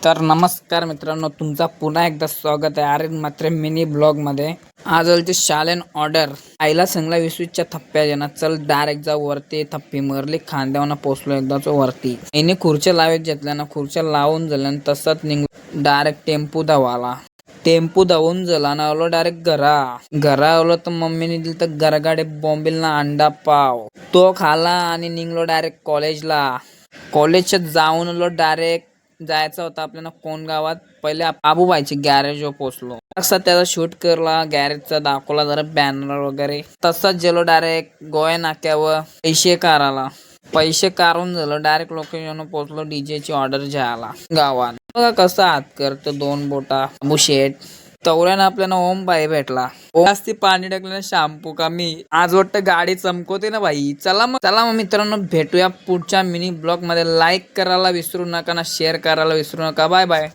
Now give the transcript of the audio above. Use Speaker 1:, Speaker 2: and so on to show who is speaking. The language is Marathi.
Speaker 1: तर नमस्कार मित्रांनो, तुमचा पुन्हा एकदा स्वागत आहे आर्यन मात्र मिनी ब्लॉगमध्ये. आज आलती शालेन ऑर्डर. आईला सांगला 20-20च्या थप्प्या देणार. चल डायरेक्ट जाऊ वरती. थप्पी मारली, खांद्यावर पोचलो एकदाच वरती. यांनी खुर्च्या लावत घेतल्या ना, खुर्च्या लावून झाल्या तसंच निघलो डायरेक्ट टेम्पो धावाला. टेम्पो धावून झाला ना, आलो डायरेक्ट घरा आलो तर मम्मीने दिलं तर गरगाडे बॉम्बिलना अंडा पाव तो खाला आणि निघलो डायरेक्ट कॉलेजला. कॉलेजच्या जाऊन आलो डायरेक्ट. जायचं होतं आपल्याला कोण गावात. पहिले आबूबाईची गॅरेजवर पोचलो. असं त्याचा शूट करला, गॅरेजचा दाखवला जरा बॅनर वगैरे. तसंच गेलो डायरेक्ट गोव्या नाक्यावर पैसे काढून झालं डायरेक्ट लोकेशन पोचलो. डीजेची ऑर्डर घ्यायला गावात. बघा कसं हात करतो 2 बोटा बुशेट. तवऱ्यानं आपल्याला ओम बाई भेटला. जास्ती पाणी टाकलं शॅम्पू का मी आज वाटतं गाडी चमकवते ना भाई. चला मग मित्रांनो, भेटूया पुढच्या मिनी ब्लॉग मध्ये. लाईक करायला विसरू नका ना, शेअर करायला विसरू नका. Bye bye.